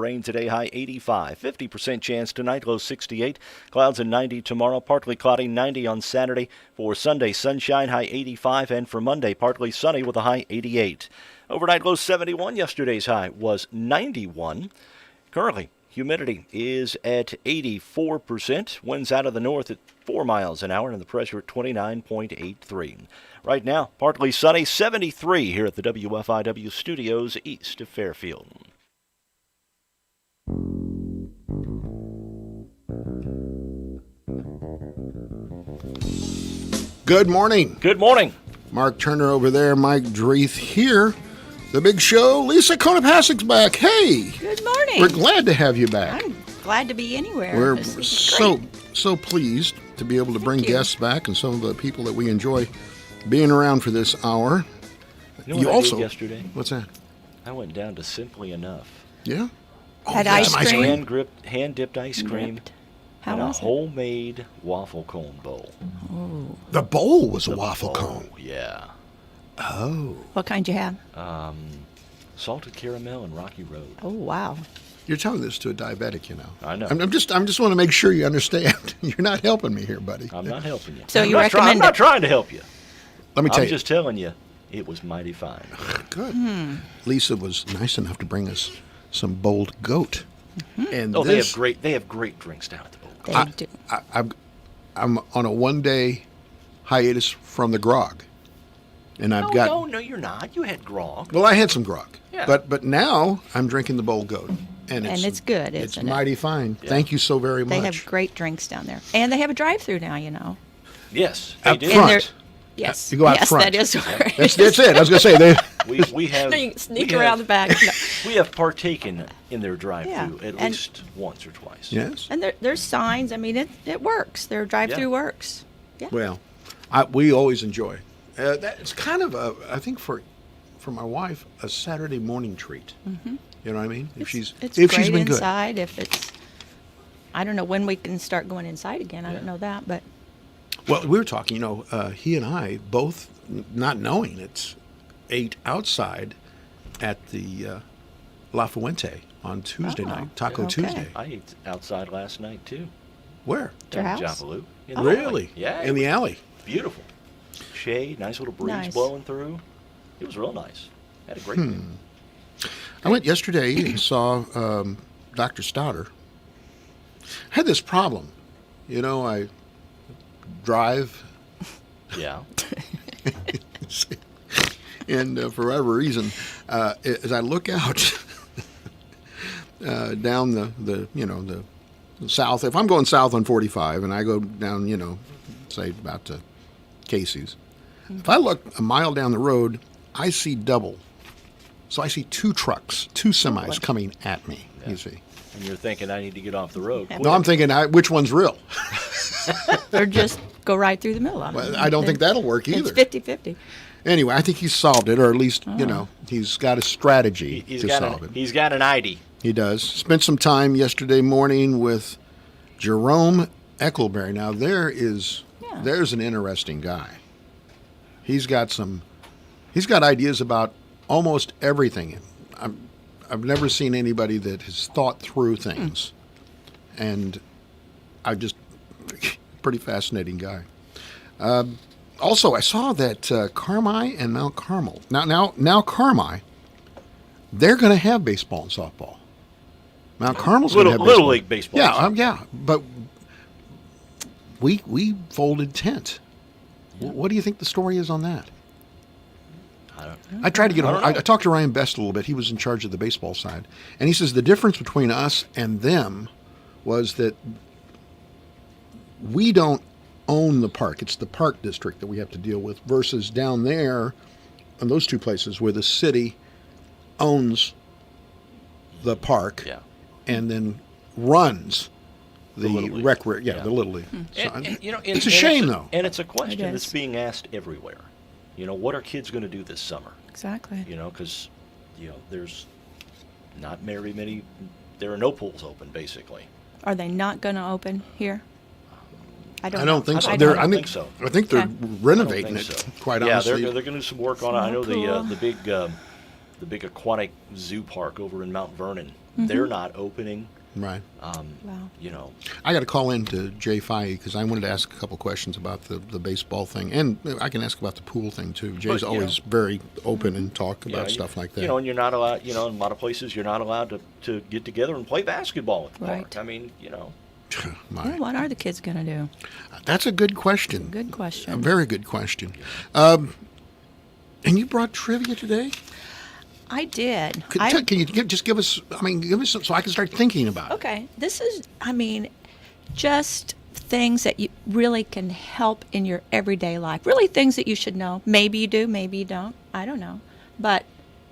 Rain today, high 85. 50% chance tonight, low 68. Clouds and 90 tomorrow, partly cloudy, 90 on Saturday. For Sunday, sunshine, high 85. And for Monday, partly sunny with a high 88. Overnight low 71. Yesterday's high was 91. Currently, humidity is at 84%. Winds out of the north at 4 miles an hour and the pressure at 29.83. Right now, partly sunny, 73 here at the WFIW studios east of Fairfield. Good morning. Good morning. Mark Turner over there, Mike Dreeth here. The big show, Lisa Konopasik's back. Hey. Good morning. We're glad to have you back. I'm glad to be anywhere. We're This is so pleased to be able to bring guests back and some of the people that we enjoy being around for this hour. You know what I did yesterday? What's that? I went down to Simply Enough. Yeah? Had ice cream? Hand-dipped ice cream. How and was a homemade waffle cone bowl. Oh. The bowl was a waffle cone. Yeah. Oh. What kind you have? Salted caramel and Rocky Road. Oh, wow. You're telling this to a diabetic, you know. I know. I'm just want to make sure you understand. You're not helping me here, buddy. I'm not helping you. So I'm you not recommend I'm not trying to help you. Let me tell I'm you. just telling you, it was mighty fine. Good. Lisa was nice enough to bring us some Bold Goat. And they have great drinks down at the Bowl. They do. I'm on a one-day hiatus from the grog, and I've got. No, you're not. You had grog. Well, I had some grog, Yeah. but now I'm drinking the Bold Goat, and it's good, It's isn't it? mighty fine. Yeah. Thank you so very They much. have great drinks down there. And they have a drive-through now, you know. Yes, they Up do. front. Yes. You go out yes, front. that is where it That's is. it. I was going to say they. We have. No, you can sneak we around have- the back. No. We have partaken in their drive-through Yeah, at and- least once or twice. Yes. And there's signs. I mean, it works. Their drive-through Yeah. works. Yeah. Well, we always enjoy. It's kind of I think for my wife, a Saturday morning treat. Mm-hmm. You know what I mean? It's If great she's been good. inside. If it's, I don't know when we can start going inside again. I don't know that, but Well, we were talking, he and I both, not knowing it, ate outside at the La Fuente on Tuesday night, Taco okay. Tuesday. I ate outside last night too. Where? Your Down in house? Japaloo. In the Really? alley. Yeah. In the alley. Beautiful. Shade, nice little breeze Nice. blowing through. It was real nice. Had a great meal. I went yesterday and saw Dr. Stouter. I had this problem. I drive, Yeah. and for whatever reason, as I look out down the south, if I'm going south on 45 and I go down, say about to Casey's, if I look a mile down the road, I see double. So I see two trucks, two semis coming at me, you see. And you're thinking I need to get off the road. No, I'm thinking, which one's real? or just go right through the middle of it. Well, I don't think that'll work either. It's 50-50. Anyway, I think he's solved it, or at least, he's got a strategy to solve it. He's got an ID. He does. Spent some time yesterday morning with Jerome Eckelberry. Now, there's an interesting guy. He's got ideas about almost everything. I've never seen anybody that has thought through things. And pretty fascinating guy. Also, I saw that Carmi and Mount Carmel. Now Carmi, they're going to have baseball and softball. Mount Carmel's going to have baseball. Little league baseball. Yeah, but we folded tent. What do you think the story is on that? I tried to get him. I talked to Ryan Best a little bit. He was in charge of the baseball side, and he says the difference between us and them was that we don't own the park. It's the park district that we have to deal with, versus down there, in those two places where the city owns the park, and then runs the recreation. Yeah, the Little League. So, it's a shame, though. And it's a question It is. that's being asked everywhere. What are kids going to do this summer? Exactly. Because, there's not very many, there are no pools open, basically. Are they not going to open here? I don't think so. I don't think so. I think they're Okay. renovating think it. so. Quite Yeah, honestly. they're going to do some work on it. I know Pool. the big aquatic zoo park over in Mount Vernon they're not opening. Right. Wow. You know, I got to call in to Jay Fye because I wanted to ask a couple questions about the baseball thing, and I can ask about the pool thing too. Jay's you always very open and talk about you- stuff like that. You know, and you're not allowed. You know, in a lot of places, you're not allowed to get together and play basketball at the Right. park. I mean, you know. My. Well, what are the kids going to do? That's a good question. Good question. A very good question. And you brought trivia today? I did. Can you just give us? I mean, give us some, so I can start thinking about it. Okay. This is, I mean, just things that you really can help in your everyday life. Really things that you should know. Maybe you do, maybe you don't. I don't know. But,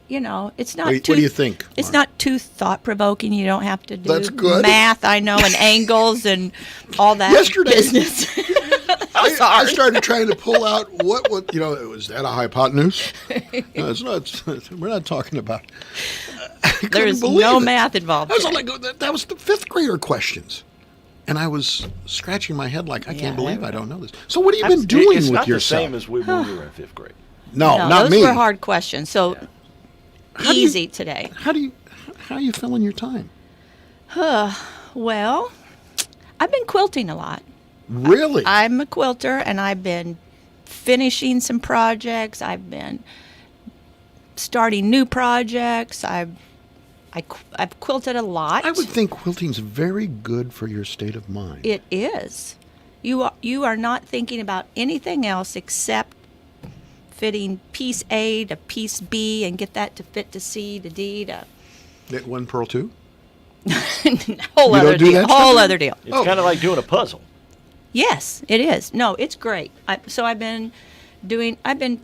you know, it's not What too... do you think, It's Mark? not too thought-provoking. You don't have to do That's good. math, I know, and angles and all that Yesterday- business. I sorry. started trying to pull out what was that a hypotenuse? No, it's not. We're not talking about. I couldn't There's believe no it. math involved. I was here. like, that was the fifth grader questions, and I was scratching my head like I Yeah, can't believe I I don't know this. So what have you been It's doing not with yourself? the same as when we were in fifth grade. No, No, not those me. were hard questions. So How do you- easy today. How are you filling your time? Well, I've been quilting a lot. Really? I'm a quilter, and I've been finishing some projects. I've been starting new projects. I've quilted a lot. I would think quilting's very good for your state of mind. It is. You are not thinking about anything else except fitting piece A to piece B and get that to fit to C to D to That one pearl too? whole You other don't do deal. that stuff? Whole other deal. It's kind of like doing a puzzle. Yes, it is. No, it's great. I've been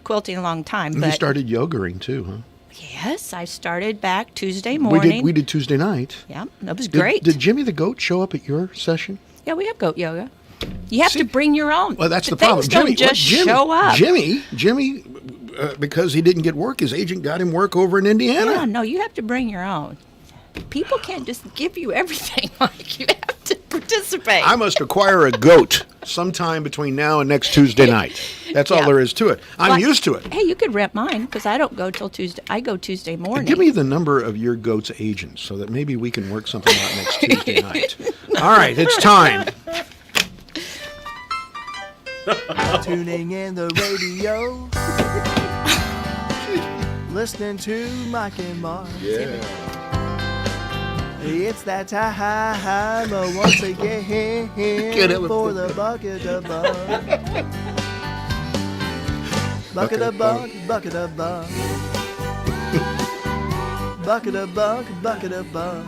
quilting a long time, And but you started yogaing too, huh? yes, I started back Tuesday morning. We did Tuesday night. Yeah, that was great. Did Jimmy the goat show up at your session? Yeah, we have goat yoga. You have See, to bring your own. Well, that's the Things problem. don't Jimmy, just show up. Jimmy, because he didn't get work, his agent got him work over in Indiana. Yeah, no, you have to bring your own. People can't just give you everything. Like you have to participate. I must acquire a goat sometime between now and next Tuesday night. That's all Yeah. there is to it. I'm But, used to it. Hey, you could rent mine because I don't go till Tuesday. I go Tuesday morning. Give me the number of your goat's agents so that maybe we can work something out next Tuesday night. All right, it's time. Tuning in the radio, listening to Mike and Mark. It's that time once again Get it with for the- the bucket of buck. Bucket of buck, bucket of buck. Bucket of buck, bucket of buck.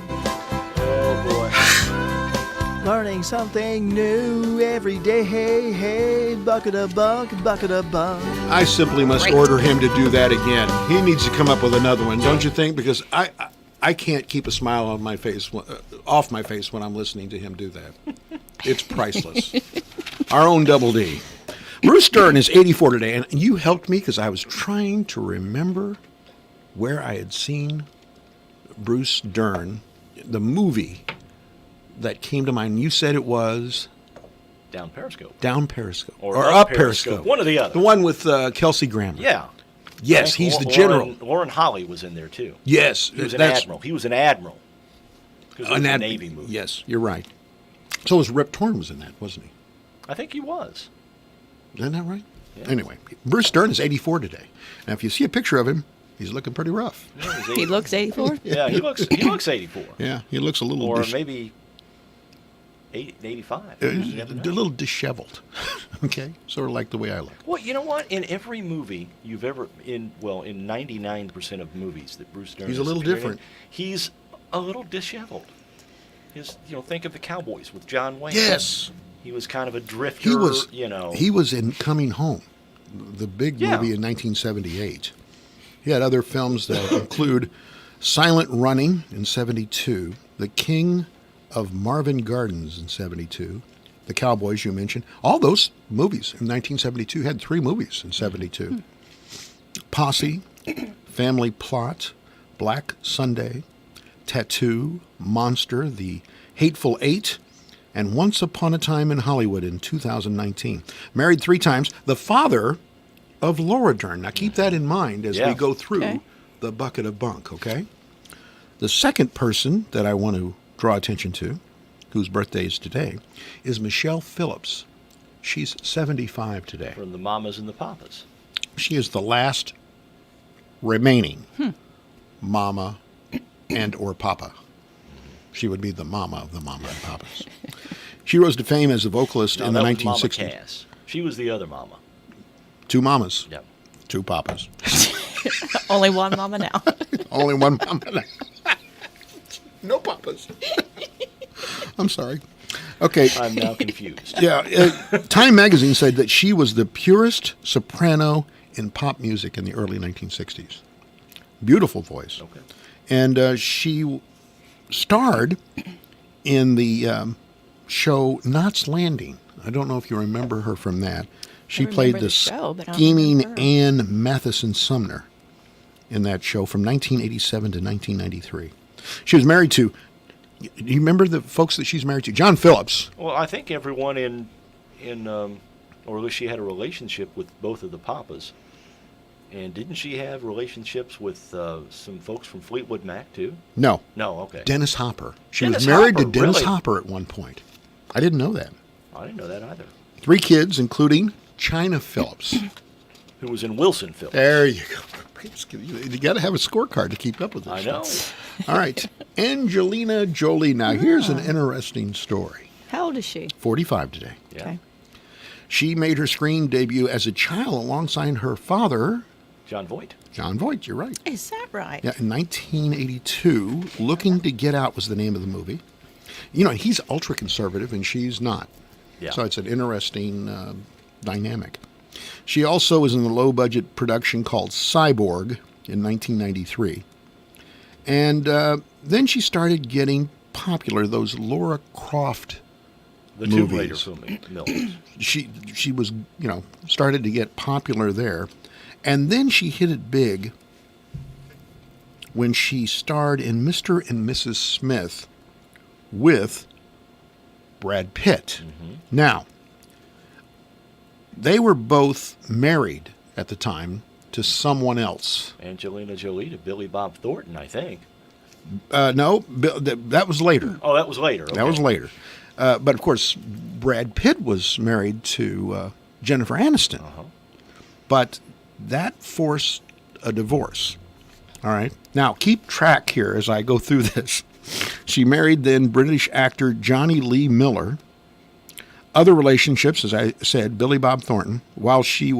Oh boy. Learning something new every day. Hey, bucket of buck, bucket of buck. I simply must order him to do that again. He needs to come up with another one, don't you think? Because I can't keep a smile on my face, off my face when I'm listening to him do that. It's priceless. Our own Double D. Bruce Dern is 84 today, and you helped me because I was trying to remember where I had seen Bruce Dern, the movie that came to mind. You said it was Down Periscope. Down Periscope Or up Up Periscope. Periscope. One or the other. The one with Kelsey Grammer. Yeah. Yes, I think he's the Lauren- general. Lauren Holly was in there too. Yes, He was an that's admiral. He was an admiral. Because it was a ad- Navy movie. Yes, you're right. So was Rip Torn was in that, wasn't he? I think he was. Isn't that right? Yeah. Anyway, Bruce Dern is 84 today. Now, if you see a picture of him, he's looking pretty rough. Yeah, he was He 80. looks 84. Yeah, he looks 84. Yeah, he looks a little Or maybe 85. a You never know. little disheveled. Okay, sort of like the way I look. Well, you know what? In every movie you've ever in 99% of movies that Bruce Dern He's a has little appeared in, different. He's a little disheveled. Think of the Cowboys with John Wayne. Yes, He was kind of a drifter. he was. You know. He was in Coming Home, the big Yeah. movie in 1978. He had other films that include Silent Running in 72, The King of Marvin Gardens in 72, The Cowboys you mentioned. All those movies in 1972 had 3 movies in 72. Posse, Family Plot, Black Sunday, Tattoo, Monster, The Hateful Eight, and Once Upon a Time in Hollywood in 2019. Married 3 times. The father of Laura Dern. Now keep that in mind as we Yeah. go through Okay. the bucket of bunk, okay? The second person that I want to draw attention to, whose birthday is today, is Michelle Phillips. She's 75 today. From the Mamas and the Papas. She is the last remaining mama and or papa. She would be the mama of the mama and papas. She rose to fame as a vocalist No, in the that was 1960s. Mama Cass. She was the other mama. Two mamas, Yep. two papas. Only one mama now. Only one mama. No papas. I'm sorry. Okay. I'm now confused. Yeah. Time magazine said that she was the purest soprano in pop music in the early 1960s. Beautiful voice. Okay. And she starred in the show Knots Landing. I don't know if you remember her from that. She remember played the the show, but I don't scheming remember her. Ann Matheson Sumner in that show from 1987 to 1993. She was married to, do you remember the folks that she's married to? John Phillips. Well, I think everyone or at least she had a relationship with both of the Papas. And didn't she have relationships with some folks from Fleetwood Mac, too? No, No, okay. Dennis Hopper. She Dennis was married Hopper, to Dennis really? Hopper at one point. I didn't know that. I didn't know that either. 3 kids, including China Phillips. Who was in Wilson Phillips. There you go. You got to have a scorecard to keep up with this. I know. All right. Angelina Jolie. Now, here's an interesting story. How old is she? 45 today. Yeah. Okay. She made her screen debut as a child alongside her father, John Voight. John Voight. You're right. Is that right? Yeah, in 1982, Looking to Get Out was the name of the movie. You know, he's ultra conservative and she's not. Yeah. So it's an interesting dynamic. She also was in the low-budget production called Cyborg in 1993. And then she started getting popular, those Laura Croft The Tomb movies. Raider films. She was, started to get popular there. And then she hit it big when she starred in Mr. and Mrs. Smith with Brad Pitt. Mm-hmm. Now, they were both married at the time to someone else. Angelina Jolie to Billy Bob Thornton, I think. No, that was later. Oh, that was later. That was later. But of course, Brad Pitt was married to Jennifer Aniston. Uh-huh. But that forced a divorce. All right. Now, keep track here as I go through this. She married then British actor Johnny Lee Miller. Other relationships, as I said, Billy Bob Thornton. While Billy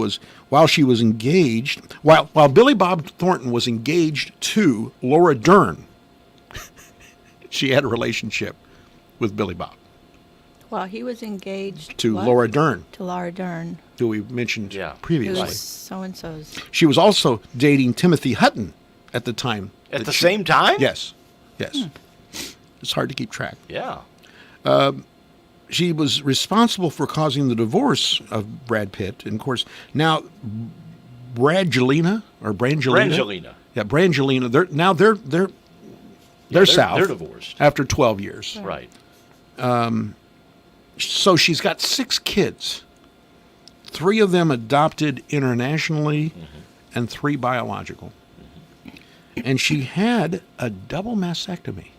Bob Thornton was engaged to Laura Dern, she had a relationship with Billy Bob. Well, he was engaged To what? Laura Dern, To Laura Dern, who we mentioned Yeah. previously. who's so-and-so's. She was also dating Timothy Hutton at the time. At that the she- same time? Yes. It's hard to keep track. Yeah. She was responsible for causing the divorce of Brad Pitt. And of course, now Brangelina. Brangelina. Yeah, Brangelina. They're south. They're divorced. After 12 years. Right. So she's got 6 kids. 3 of them adopted internationally and 3 biological. And she had a double mastectomy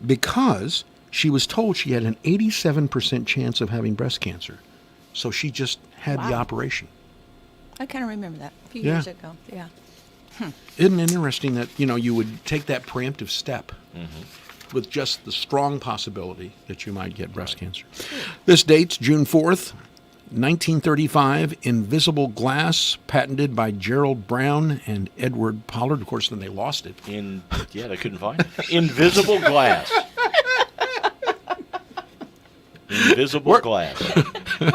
because she was told she had an 87% chance of having breast cancer. So she just had the Wow. operation. I kind of remember that a few Yeah. years ago. Yeah. Isn't it interesting that, you would take that preemptive step with just the strong possibility that you might get breast cancer? This date's June 4th, 1935, Invisible Glass, patented by Gerald Brown and Edward Pollard. Of course, then they lost it. They couldn't find it. Invisible glass. Invisible glass.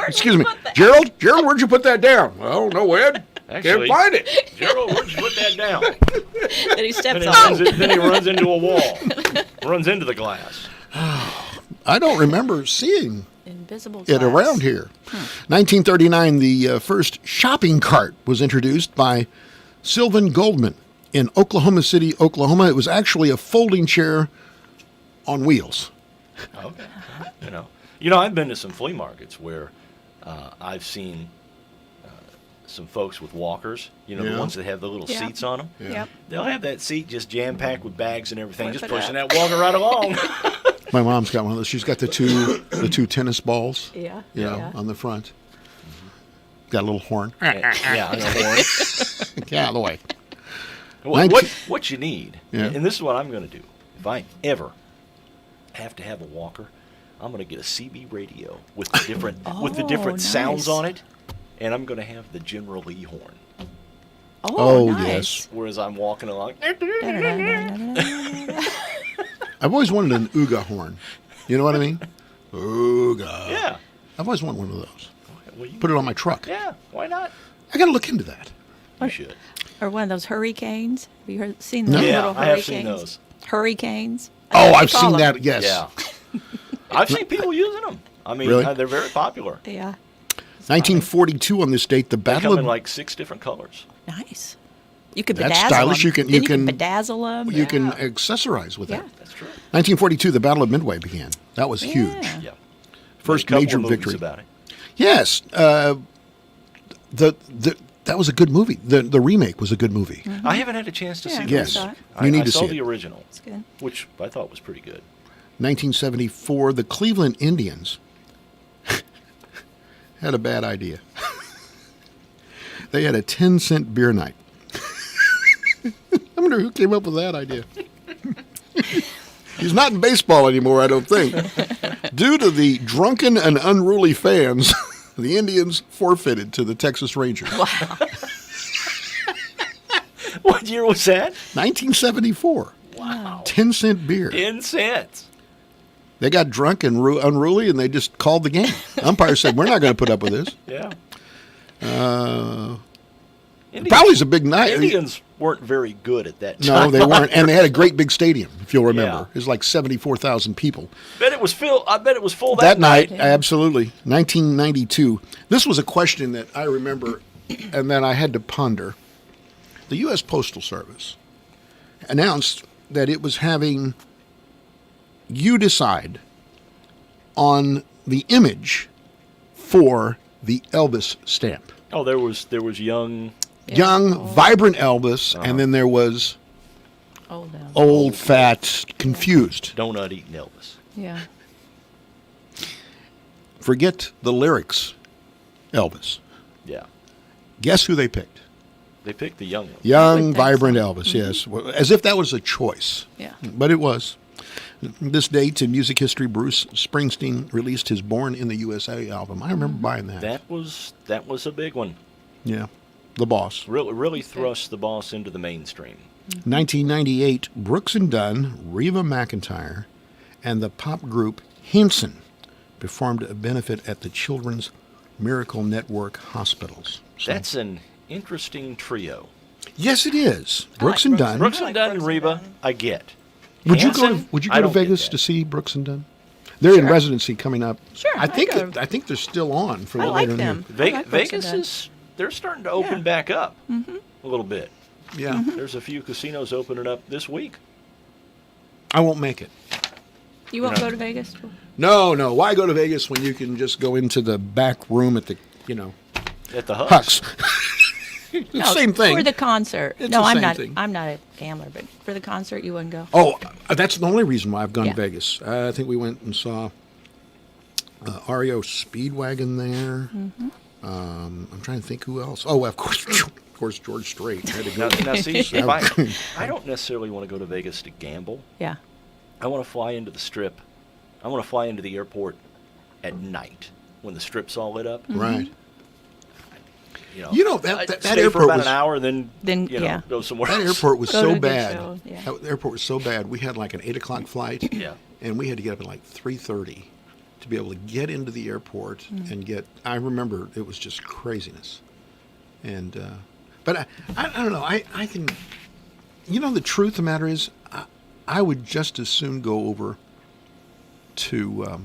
Excuse me. Gerald, where'd you put that down? Well, no, Ed. Actually, Can't find it. Gerald, where'd you put that down? That he steps Then on. he runs into a wall. Runs into the glass. I don't remember seeing Invisible it glass. around here. 1939, the first shopping cart was introduced by Sylvan Goldman in Oklahoma City, Oklahoma. It was actually a folding chair on wheels. Okay. I've been to some flea markets where I've seen some folks with walkers, the Yeah. ones that have the little Yeah. seats on them. Yeah. Yep. They'll have that seat just jam-packed with bags and everything, Flip just it pushing up. that walker right along. My mom's got one of those. She's got the two tennis balls, Yeah. you know, on the front. Got a little horn. Yeah, I know, Warren. Get out of the way. What you need, Yeah. and this is what I'm going to do. If I ever have to have a walker, I'm going to get a CB radio with the different sounds nice. on it, and I'm going to have the General Lee horn. Oh, nice. yes. Whereas I'm walking along. I've always wanted an Ooga horn. You know what I mean? Ooga. Yeah. I've always wanted one of those. Well, you- Put it on my truck. Yeah. Why not? I got to look into that. You should. Or one of those hurricanes. Have you seen No. those Yeah, little I have seen hurricanes? those. Hurricanes. Oh, They I've call seen them. that. Yes. Yeah. I've seen people using them. I mean, Really? they're very popular. Yeah. 1942 on this date, the They Battle come of in like 6 different colors. Nice. You could That's bedazzle stylish. them. You can bedazzle them. you can accessorize with Yeah. that. That's true. 1942, the Battle of Midway began. That was Yeah. huge. Yeah. First Made a couple major of movies victory. about it. Yes, that was a good movie. The remake was a good movie. I haven't had a chance to Yeah, see I the Yes, saw it. you need I to saw see the it. original, It's good. which I thought was pretty good. 1974, the Cleveland Indians had a bad idea. They had a 10-cent beer night. I wonder who came up with that idea. He's not in baseball anymore, I don't think. Due to the drunken and unruly fans, the Indians forfeited to the Texas Rangers. What year was that? 1974. Wow. 10-cent beer. 10 cents. They got drunk and unruly, and they just called the game. Umpire said, "We're not going to put up with this." Yeah. Probably a big night. Indians weren't very good at that time. No, they weren't, and they had a great big stadium. If you'll remember, Yeah. it was like 74,000 people I bet it was full that night. Yeah. Absolutely, 1992. This was a question that I remember, and then I had to ponder. The U.S. Postal Service announced that it was having you decide on the image for the Elvis stamp. Oh, there was young. Young, vibrant Elvis, and then there was Old Elvis. old, fat, confused. Donut eating Elvis. Yeah. Forget the lyrics, Elvis. Yeah. Guess who they picked? They picked the young one. Young, think vibrant so. Elvis, yes. Well, as if that was a choice. Yeah. But it was. This date in music history, Bruce Springsteen released his Born in the USA album. I remember buying that. That was a big one. Yeah. The Boss. Really thrust the Boss into the mainstream. 1998, Brooks and Dunn, Reba McEntire, and the pop group Henson performed a benefit at the Children's Miracle Network hospitals. So- That's an interesting trio. Yes, it is. Brooks like and Brooks. Dunn. Brooks I and like Dunn Brooks and and Reba, Dunn. I get. Would you Hanson, go? Would you I go to don't get Vegas that. to see Brooks and Dunn? They're in Sure. residency coming up. Sure, I I'd think go. I think they're still on for I the like later in the year. them. I like Brooks and Vegas Dunn. they're starting to open Yeah. back up a little bit. Yeah, There's a few casinos opening up this week. I won't make it. You won't No. go to Vegas? No. Why go to Vegas when you can just go into the back room at the At the Hucks? No, Same thing. For the concert. It's no, the I'm same not. thing. I'm not a gambler, but for the concert, you wouldn't go. Oh, that's the only reason why I've gone Yeah. to Vegas. I think we went and saw REO Speedwagon there. Mm-hmm. I'm trying to think who else. Oh, of course, George Strait. I had to go. Now see, if I don't necessarily want to go to Vegas to gamble. Yeah. I want to fly into the Strip. I want to fly into the airport at night when the Strip's all lit up. Right. You know, I'd that stay for airport about was- an hour, then yeah. go somewhere That else. airport was Go to so a good bad. show, yeah. That airport was so bad. We had like an 8:00 flight. Yeah. And we had to get up at like 3:30 to be able to get into the airport and get. I remember it was just craziness. And but I don't know. I can. The truth of the matter is, I would just as soon go over to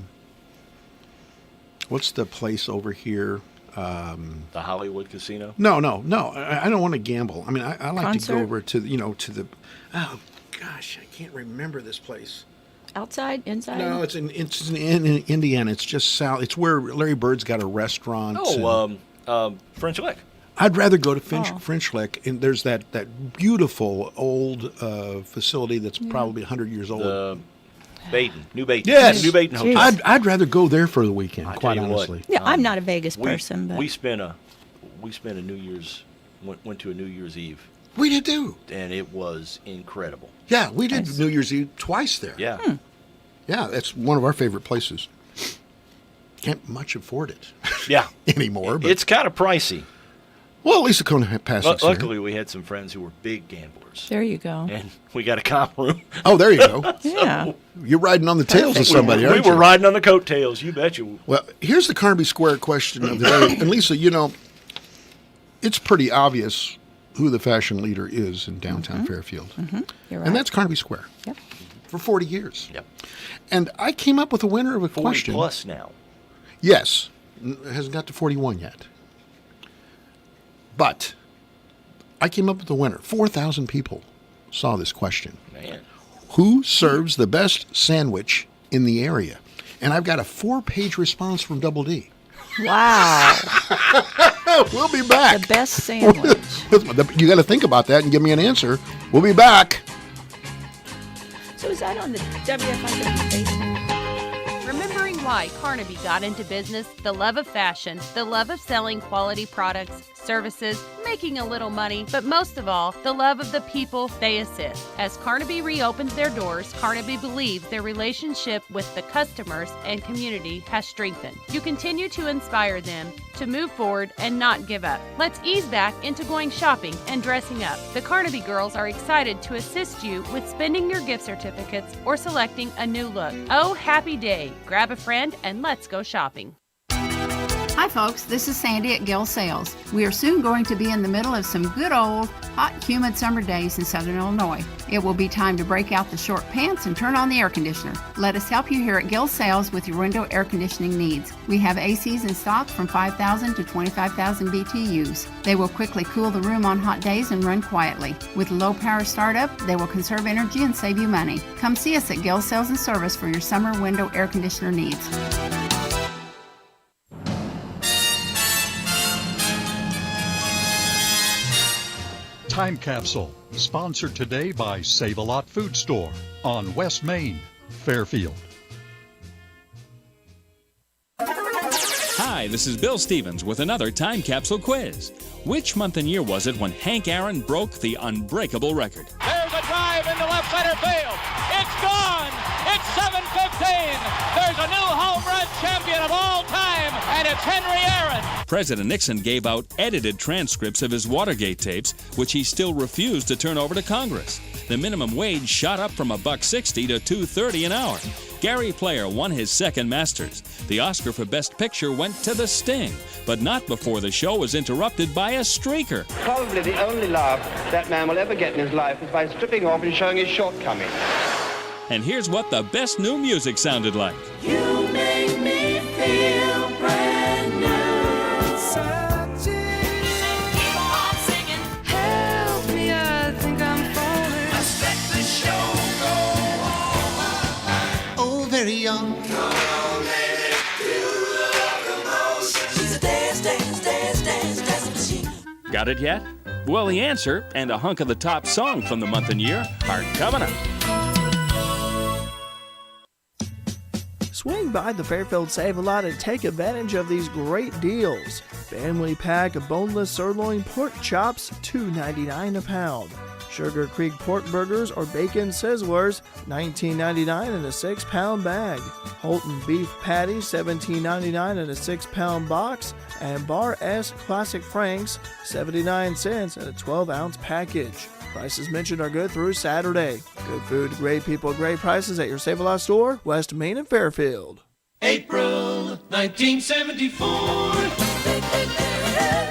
what's the place over here? The Hollywood Casino. No. I don't want to gamble. I mean, I like to Concert? go over to to the. Oh gosh, I can't remember this place. Outside? Inside? No, it's in Indiana. It's just south. It's where Larry Bird's got a restaurant. Oh, French Lick. I'd rather go to French Lick, and there's that beautiful old facility that's probably 100 years old. New Baton. Yes. New Baton Hotel. I'd rather go there for the weekend, quite tell you what. honestly. Yeah, I'm not a Vegas person, but We spent a New Year's, went to a New Year's Eve, We did too. and it was incredible. Yeah, we did New Year's Eve twice there. Yeah. Yeah, that's one of our favorite places. Can't much afford it Yeah. anymore. But, It's kind of pricey. well, at least the Kona Passage. Luckily, we had some friends who were big gamblers, there you go. and we got a comp room. Oh, there you go. Yeah. You're riding on the tails of somebody, we aren't were you? riding on the coattails. You betcha. Well, here's the Carnaby Square question of the day. And Lisa, it's pretty obvious who the fashion leader is in downtown Fairfield. You're right. And that's Carnaby Square. Yep. For 40 years. Yep. And I came up with a winner of a 40 question. plus now. Yes. It hasn't got to 41 yet. But I came up with a winner. 4,000 people saw this question. Man. Who serves the best sandwich in the area? And I've got a 4-page response from Double D. Wow. We'll be back. The best sandwich. You got to think about that and give me an answer. We'll be back. So is that on the WFIW Facebook? Remembering why Carnaby got into business, the love of fashion, the love of selling quality products, services, making a little money, but most of all, the love of the people they assist. As Carnaby reopens their doors, Carnaby believes their relationship with the customers and community has strengthened. You continue to inspire them to move forward and not give up. Let's ease back into going shopping and dressing up. The Carnaby girls are excited to assist you with spending your gift certificates or selecting a new look. Oh, happy day. Grab a friend and let's go shopping. Hi folks, this is Sandy at Gill Sales. We are soon going to be in the middle of some good old, hot, humid summer days in Southern Illinois. It will be time to break out the short pants and turn on the air conditioner. Let us help you here at Gill Sales with your window air conditioning needs. We have ACs in stock from 5,000 to 25,000 BTUs. They will quickly cool the room on hot days and run quietly. With low power startup, they will conserve energy and save you money. Come see us at Gill Sales and Service for your summer window air conditioner needs. Time Capsule, sponsored today by Save-A-Lot Food Store on West Main, Fairfield. Hi, this is Bill Stevens with another Time Capsule quiz. Which month and year was it when Hank Aaron broke the unbreakable record? There's a drive into left center field. It's gone. It's 7:15. There's a new home run champion of all time, and it's Henry Aaron. President Nixon gave out edited transcripts of his Watergate tapes, which he still refused to turn over to Congress. The minimum wage shot up from $1.60 to $2.30 an hour. Gary Player won his second Masters. The Oscar for Best Picture went to The Sting, but not before the show was interrupted by a streaker. Probably the only laugh that man will ever get in his life is by stripping off and showing his shortcomings. And here's what the best new music sounded like. You make me feel brand new. Keep on singing. Help me, I think I'm falling. Let's let the show go on. Oh, very young. Come lady, feel the locomotion. She's a dance machine. Got it yet? Well, the answer and a hunk of the top song from the month and year are coming up. Swing by the Fairfield Save-A-Lot and take advantage of these great deals. Family pack of boneless sirloin pork chops, $2.99 a pound. Sugar Creek pork burgers or bacon sizzlers, $19.99 in a 6-pound bag. Holton beef patty, $17.99 in a 6-pound box. And Bar S Classic Franks, 79 cents in a 12-ounce package. Prices mentioned are good through Saturday. Good food, great people, great prices at your Save-A-Lot store, West Main and Fairfield. April 1974.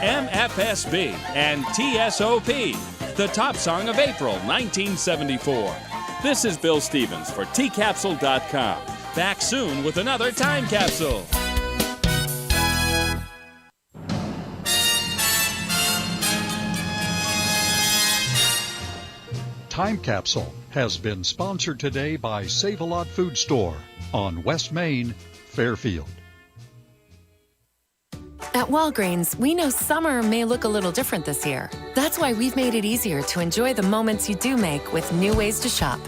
MFSB and TSOP, the top song of April 1974. This is Bill Stevens for tcapsule.com. Back soon with another Time Capsule. Time Capsule has been sponsored today by Save-A-Lot Food Store on West Main, Fairfield. At Walgreens, we know summer may look a little different this year. That's why we've made it easier to enjoy the moments you do make with new ways to shop.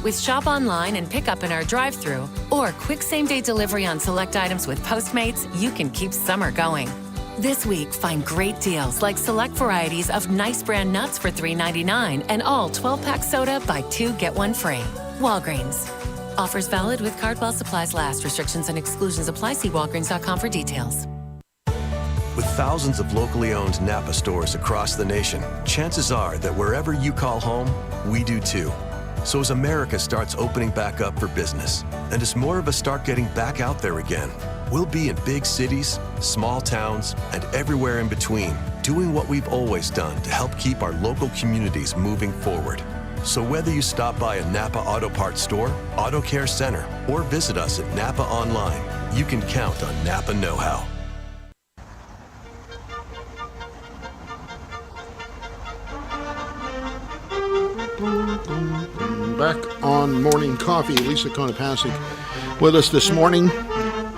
With shop online and pick up in our drive-thru, or quick same-day delivery on select items with Postmates, you can keep summer going. This week, find great deals like select varieties of Nice brand nuts for $3.99 and all 12-pack soda buy 2 get 1 free. Walgreens. Offers valid with card while supplies last. Restrictions and exclusions apply. See walgreens.com for details. With thousands of locally owned Napa stores across the nation, chances are that wherever you call home, we do too. So as America starts opening back up for business, and as more of us start getting back out there again, we'll be in big cities, small towns, and everywhere in between, doing what we've always done to help keep our local communities moving forward. So whether you stop by a Napa Auto Parts store, Auto Care Center, or visit us at Napa Online, you can count on Napa know-how. Back on Morning Coffee, Lisa Konopasek with us this morning.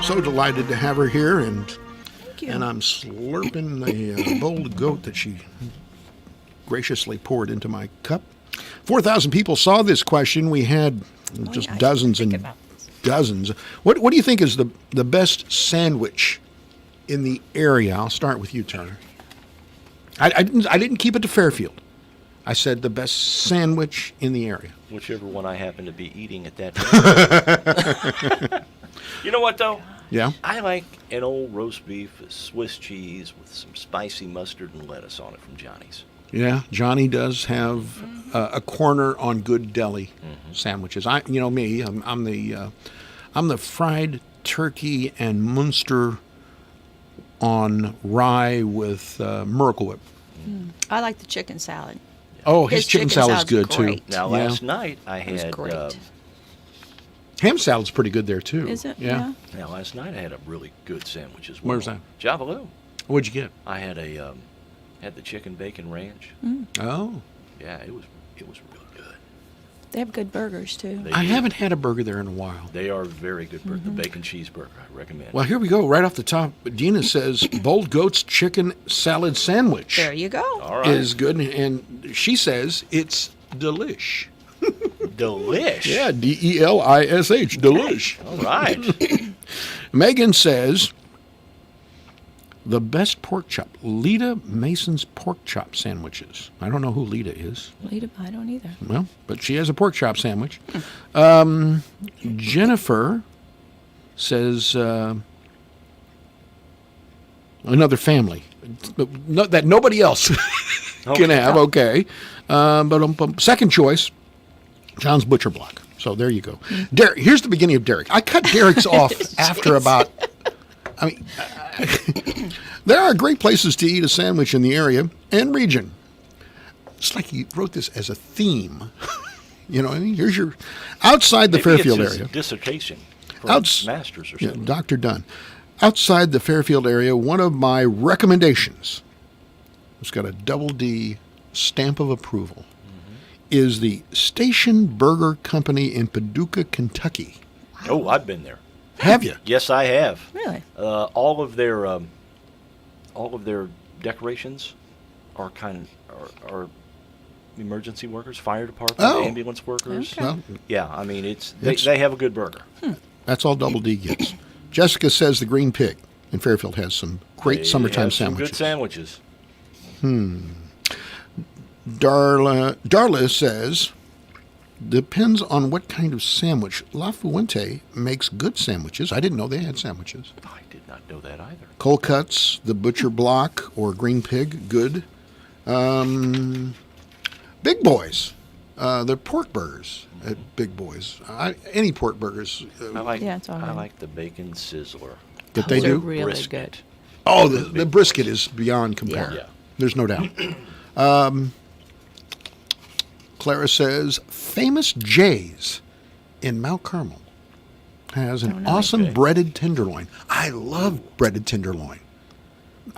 So delighted to have her here, and I'm slurping the bold goat that she graciously poured into my cup. 4,000 people saw this question. We had just dozens and dozens. What do you think is the best sandwich in the area? I'll start with you, Turner. I didn't keep it to Fairfield. I said the best sandwich in the area. Whichever one I happen to be eating at that time. You know what, though? Yeah? I like an old roast beef with Swiss cheese with some spicy mustard and lettuce on it from Johnny's. Yeah, Johnny does have a corner on good deli sandwiches. I'm the fried turkey and Munster on rye with Miracle Whip. I like the chicken salad. Oh, his chicken salad's good great. too. Now, last night I had ham salad's pretty good there too. Is it? Yeah. Now, last night I had a really good sandwich as well. Where's that? Javaloo. What'd you get? I had had the chicken bacon ranch. Oh. Yeah, it was really good. They have good burgers too. I haven't had a burger there in a while. They are very good burger. The bacon cheeseburger, I recommend. Well, here we go. Right off the top, Dina says Bold Goat's chicken salad sandwich. There you go. All right. Is good, and she says it's delish. Delish. Yeah, Delish. Delish. All right. Megan says the best pork chop, Lita Mason's pork chop sandwiches. I don't know who Lita is. Lita, I don't either. Well, but she has a pork chop sandwich. Jennifer says another family that nobody else can have. Okay, but second choice, John's Butcher Block. So there you go. Derek, here's the beginning of Derek. I cut Derek's off after about. I mean, there are great places to eat a sandwich in the area and region. It's like he wrote this as a theme. You know, I mean, here's your outside the Maybe Fairfield it's his area. dissertation for masters or something. Dr. Dunn. Outside the Fairfield area, one of my recommendations, it's got a double D stamp of approval, is the Station Burger Company in Paducah, Kentucky. Oh, I've been there. Have you? Yes, I have. Really? All of their decorations are are emergency workers, fire department, ambulance workers. Okay. Well, yeah, I mean they have a good burger. that's all double D gets. Jessica says the Green Pig in Fairfield has some great summertime have some sandwiches. Good sandwiches. Darla says, depends on what kind of sandwich. La Fuente makes good sandwiches. I didn't know they had sandwiches. I did not know that either. Cold Cuts, the Butcher Block, or Green Pig, good. Big Boys, the pork burgers at Big Boys. Any pork burgers. I like it's all right. I like the bacon sizzler. That they Those are do? really Brisket. good. Oh, the brisket is beyond compare. Yeah. There's no doubt. Clara says, Famous J's in Mount Carmel has an awesome breaded tenderloin. I love breaded tenderloin.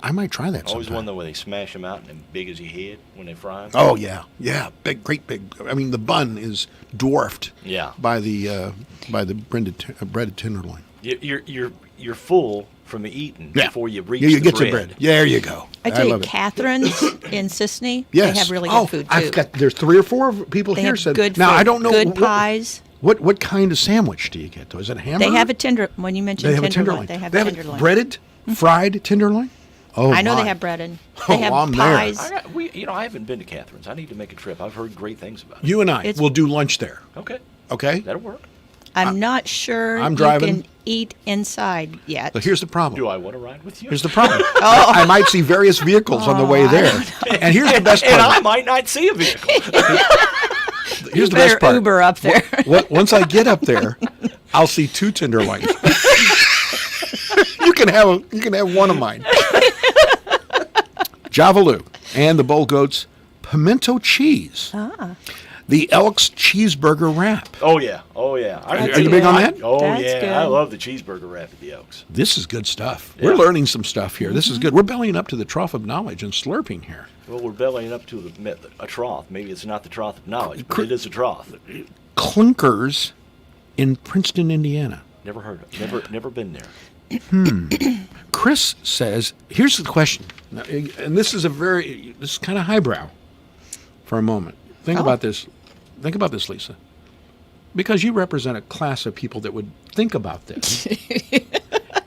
I might try that Always sometime. one where they smash them out and then big as your head when they fry them. Oh yeah, yeah, big, great big. I mean, the bun is dwarfed. Yeah. By the breaded tenderloin. You're full from the eating Yeah. before you reach you the get bread. your bread. Yeah, there you go. I tell you, love it. Catherine's in Sisney, Yes. they have really good food, too. There's 3 or 4 people They here have said. good Now food, I don't know good pies. What kind of sandwich do you get though? Is it hamburger? They have a when you mentioned They have a tenderloin, tenderloin. they have a tenderloin. breaded, fried tenderloin. Oh, I know my. they have breaded. Oh, They have I'm there. pies. I haven't been to Catherine's. I need to make a trip. I've heard great things about it. You and I will do lunch there. Okay. Okay. That'll work. I'm not sure I'm driving. you can eat inside yet. But here's the problem. Do I want to ride with you? Here's the problem. I might see various vehicles on the way there. And here's the best part. And I might not see a vehicle. Here's the better best part. Uber up there. Once I get up there, I'll see 2 tenderloins. You can have one of mine. Javaloo and the Bull Goats pimento cheese. The Elks cheeseburger wrap. Oh yeah. Are you big on that? Oh That's yeah. good. I love the cheeseburger wrap at the Elks. This is good stuff. Yeah. We're learning some stuff here. This is good. We're bellying up to the trough of knowledge and slurping here. Well, we're bellying up to a trough. Maybe it's not the trough of knowledge, but it is a trough. Clinkers in Princeton, Indiana. Never heard of it. Never been there. Chris says, here's the question. Now, and this is kind of highbrow for a moment. Think about this. Think about this, Lisa. Because you represent a class of people that would think about this.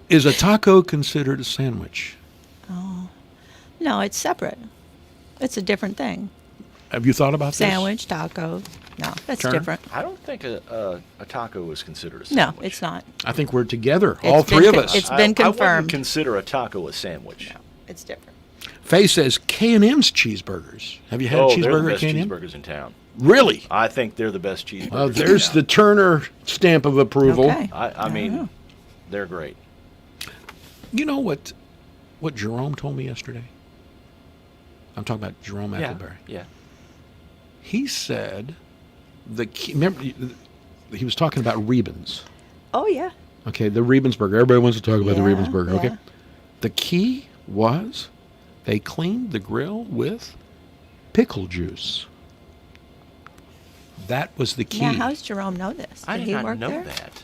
Is a taco considered a sandwich? Oh, no, it's separate. It's a different thing. Have you thought about Sandwich, taco. No, that's Turner? different. I don't think a taco is considered a No, sandwich. it's not. this? I think we're together, It's all been 3 of con- us. it's been I wouldn't confirmed. consider a taco a sandwich. No, it's different. Faye says K&M's cheeseburgers. Have you had a They're the cheeseburger at best K&M? cheeseburgers in town. Really? I think they're the best cheeseburgers. Well, in there's town. the Turner stamp of approval. Okay. I mean, they're great. You know what Jerome told me yesterday? I'm talking about Jerome Eccleberry. Yeah. He said remember he was talking about Rebens. Oh, yeah. Okay, the Rebens burger. Everybody wants to talk about the Yeah, Rebens burger. Okay. yeah. The key was they cleaned the grill with pickle juice. That was the key. Now, how does Jerome know this? I Did did he not work know there? that.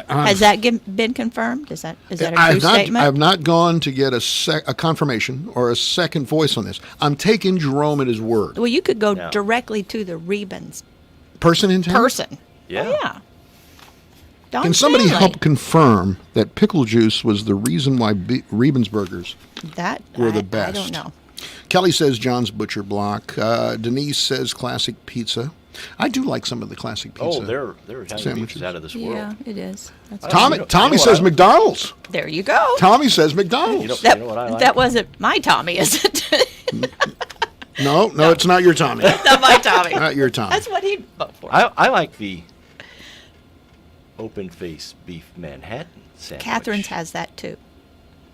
Has that been confirmed? Is that a true I statement? have not gone to get a confirmation or a second voice on this. I'm taking Jerome at his word. Well, you could go No. directly to the Rebens Person in town? person. Yeah. Oh, yeah. Don Can somebody Stanley. help confirm that pickle juice was the reason why Rebens burgers That were the I best? don't know. Kelly says John's Butcher Block. Denise says classic pizza. I do like some of the classic pizza. Oh, they're Italian sandwiches. pizzas out of this world. Yeah, it is. That's Tommy, You know Tommy what says I- McDonald's. There you go. Tommy says McDonald's. that, you know what I like? that wasn't my Tommy, is it? No, it's not your Tommy. Not my Tommy. Not your Tommy. That's what he'd vote for. I like the open face beef Manhattan sandwich. Catherine's has that too.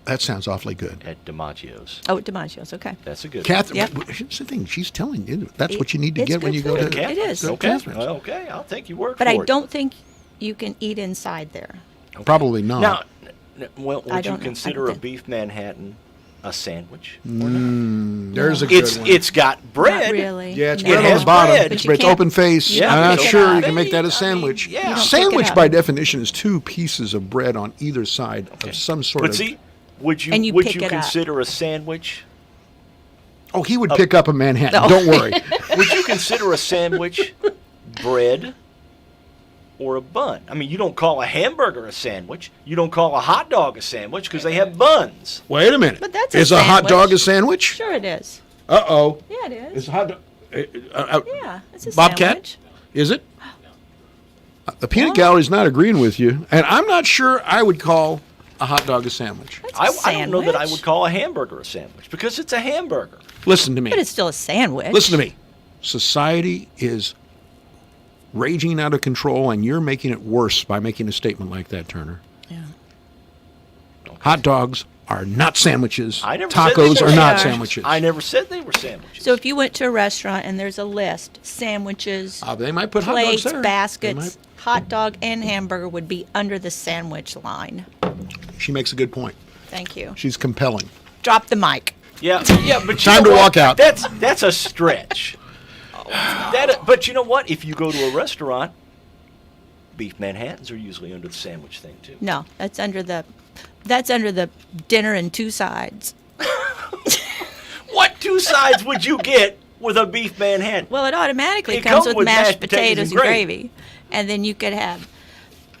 That sounds awfully good. At DiMaggio's. Oh, DiMaggio's. Okay. That's a good Catherine, Yep. here's the thing. She's telling you that's It- what you need to it's get when good you go food. to It is. go to Okay. Catherine's. Well, okay. I'll take your word But for I it. don't think you can eat inside there. Probably not. Now, well, I would you don't know. consider I a don't beef Manhattan a sandwich? Or not? There's a good one. It's got bread. Not really. Yeah, it's No. bread on has the bottom, bread. but But you it's can't- open face. Yeah, I'm but not it's sure open you can make that a face. sandwich. I mean, yeah. You don't pick Sandwich it by up. definition is 2 pieces of bread on either side of some sort But of. see, would you And you would pick you it up. consider a sandwich? Oh, he would pick up a Manhattan. No. Don't worry. Would you consider a sandwich bread or a bun? I mean, you don't call a hamburger a sandwich. You don't call a hot dog a sandwich because they have buns. Wait a minute. But that's a is a hot sandwich. dog a sandwich? Sure it is. Uh-oh. Yeah, it is. Is a hot dog. Yeah, it's a Bobcat? sandwich. Is it? The peanut gallery's not agreeing with you, and I'm not sure I would call a hot dog a sandwich. That's a I don't know that I sandwich. would call a hamburger a sandwich because it's a hamburger. Listen to me. But it's still a sandwich. Listen to me. Society is raging out of control, and you're making it worse by making a statement like that, Turner. Yeah. Hot dogs are not sandwiches. I never said they Tacos were are not sandwiches. sandwiches. I never said they were sandwiches. So if you went to a restaurant and there's a list, sandwiches, They might put hot plates, dogs there. baskets, hot dog, and hamburger would be under the sandwich line. She makes a good point. Thank you. She's compelling. drop the mic. Yeah, but Time to walk out. That's a stretch. But you know what? If you go to a restaurant, beef Manhattans are usually under the sandwich thing too. No, that's under the dinner and two sides. What two sides would you get with a beef Manhattan? Well, it automatically It comes comes with mashed potatoes and gravy. And then you could have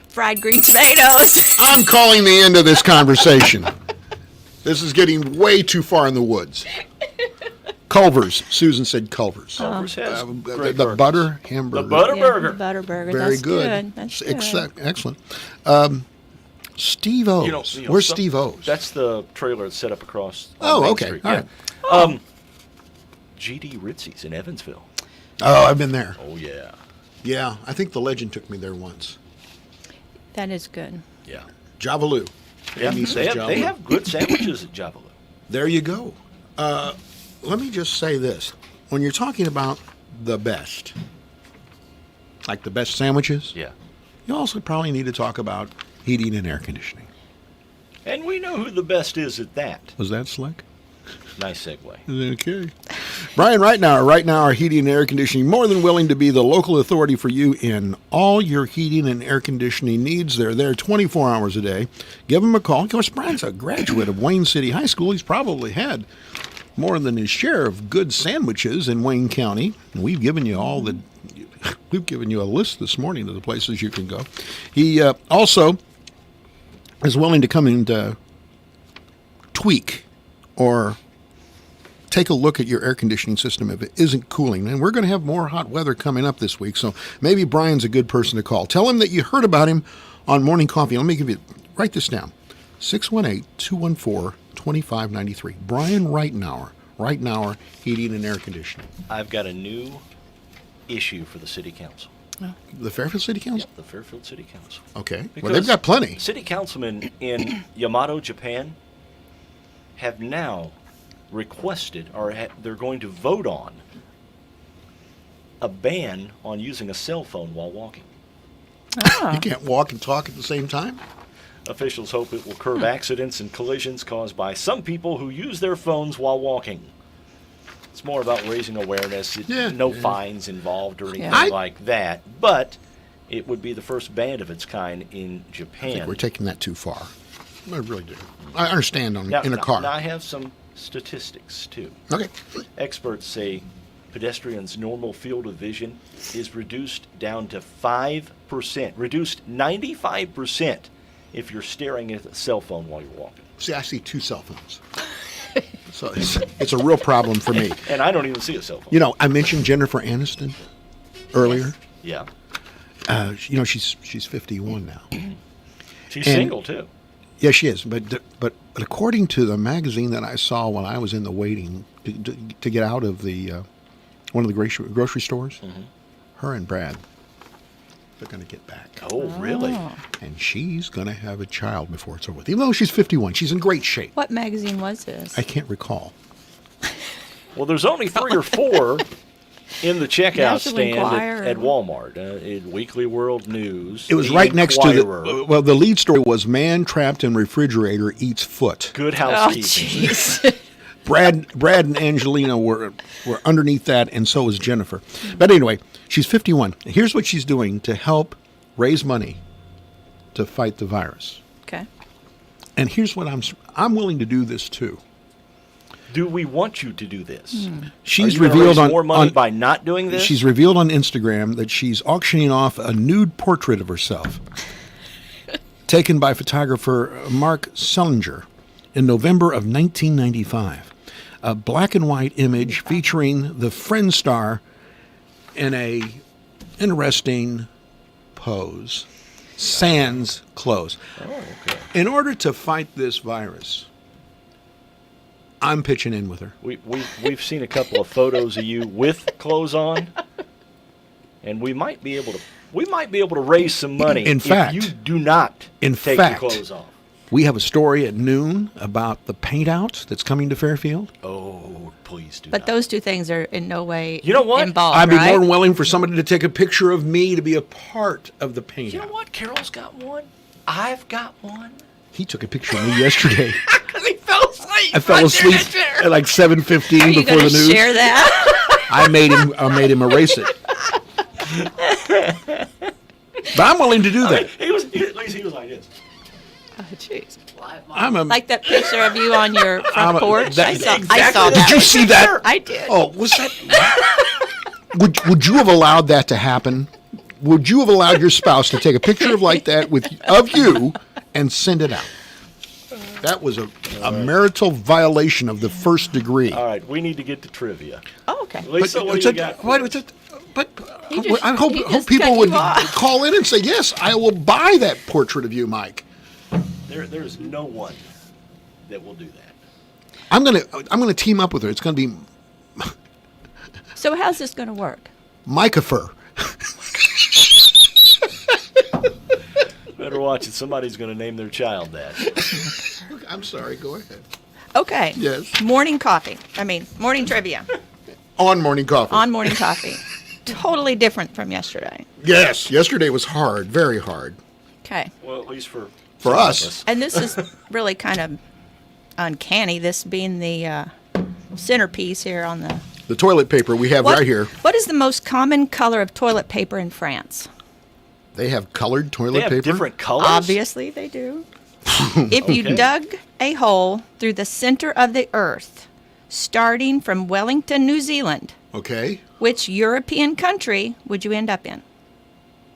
fried green tomatoes. I'm calling the end of this conversation. This is getting way too far in the woods. Culver's. Susan said Culver's. Culver's has great the burgers. butter hamburger. The butter Yeah, burger. the butter burger. Very That's good. That's good. Excellent. Steve O's. You know, Where's Steve O's? That's the trailer that's set up across. Oh, Main okay. Street. All Yeah. right. GD Ritzy's in Evansville. Oh, I've been there. Oh yeah. Yeah, I think the legend took me there once. That is good. Yeah. Javaloo. Yeah. Amy says They Javaloo. have good sandwiches at Javaloo. There you go. Let me just say this. When you're talking about the best, like the best sandwiches, Yeah. you also probably need to talk about heating and air conditioning. And we know who the best is at that. Was that slick? Nice segue. Okay. Brian Right Now, our heating and air conditioning, more than willing to be the local authority for you in all your heating and air conditioning needs. They're there 24 hours a day. Give them a call. Of course, Brian's a graduate of Wayne City High School. He's probably had more than his share of good sandwiches in Wayne County. And we've given you we've given you a list this morning of the places you can go. He also is willing to come and tweak or take a look at your air conditioning system if it isn't cooling. And we're going to have more hot weather coming up this week, so maybe Brian's a good person to call. Tell him that you heard about him on Morning Coffee. Let me write this down. 618-214-2593. Brian Reitnauer, Heating and Air Conditioning. I've got a new issue for the city council. The Fairfield City Council? Yeah, the Fairfield City Council. Okay. Because Well, they've got plenty. City councilmen in Yamato, Japan, have now requested, or they're going to vote on, a ban on using a cell phone while walking. You can't walk and talk at the same time? Officials hope it will curb accidents and collisions caused by some people who use their phones while walking. It's more about raising awareness. No fines involved or anything like that, but it would be the first ban of its kind in Japan. I think we're taking that too far. I really do. I understand in a Now, car. Now I have some statistics, too. Okay. Experts say pedestrians' normal field of vision is reduced down to 5%, reduced 95% if you're staring at a cell phone while you're walking. See, I see two cell phones. So it's a real problem for me. And I don't even see a cell phone. You know, I mentioned Jennifer Aniston earlier. Yeah. She's 51 now. She's single, too. Yeah, she is. But according to the magazine that I saw when I was in the waiting to get out of the one of the grocery stores, her and Brad, they're going to get back. Oh, really? And she's going to have a child before it's over with. Even though she's 51, she's in great shape. What magazine was this? I can't recall. Well, there's only 3 or 4 in the checkout National stand Enquirer. at Walmart. In Weekly World News. It was The right next to Enquirer. the lead story was man trapped in refrigerator eats foot. Good Oh, housekeeping. jeez. Brad and Angelina were underneath that, and so was Jennifer. But anyway, she's 51. Here's what she's doing to help raise money to fight the virus. Okay. And here's what I'm willing to do this too. Do we want you to do this? She's Are you gonna revealed raise on more money by not doing this. She's revealed on Instagram that she's auctioning off a nude portrait of herself, taken by photographer Mark Sellinger in November of 1995. A black and white image featuring the Friend star in a interesting pose, sans clothes. Oh, okay. In order to fight this virus, I'm pitching in with her. We've seen a couple of photos of you with clothes on, and we might be able to raise some money. In fact, if you do not take your clothes off. We have a story at noon about the paint out that's coming to Fairfield. Oh, please do. But those two things are in no way You know what? involved, I'd be right? more than willing for somebody to take a picture of me to be a part of the paint You out. know what? Carol's got one. I've got one. He took a picture of me yesterday. Because he fell asleep. I fell asleep at like 7:15 before the news. Share that? I made him erase it. But I'm willing to do that. At least he was like this. Oh, jeez. Like that picture of you on your front porch. I saw that. Did you see that? I did. Oh, was that? Would you have allowed that to happen? Would you have allowed your spouse to take a picture of you and send it out? That was a marital violation of the first degree. All right, we need to get to trivia. Oh, okay. Lisa, what do you got? I hope people would call in and say, yes, I will buy that portrait of you, Mike. There's no one that will do that. I'm gonna team up with her. It's gonna be So how's this going to work? Micah-fur. Better watch it. Somebody's going to name their child that. I'm sorry. Go ahead. Okay. Yes. Morning trivia. On morning coffee. On morning coffee. Totally different from yesterday. Yes. Yesterday was hard. Very hard. Okay. Well, at least for us. And this is really kind of uncanny, this being the centerpiece here on the toilet paper we have right here. What is the most common color of toilet paper in France? They have colored toilet paper? They have different colors? Obviously they do. If you dug a hole through the center of the earth, starting from Wellington, New Zealand, okay, which European country would you end up in?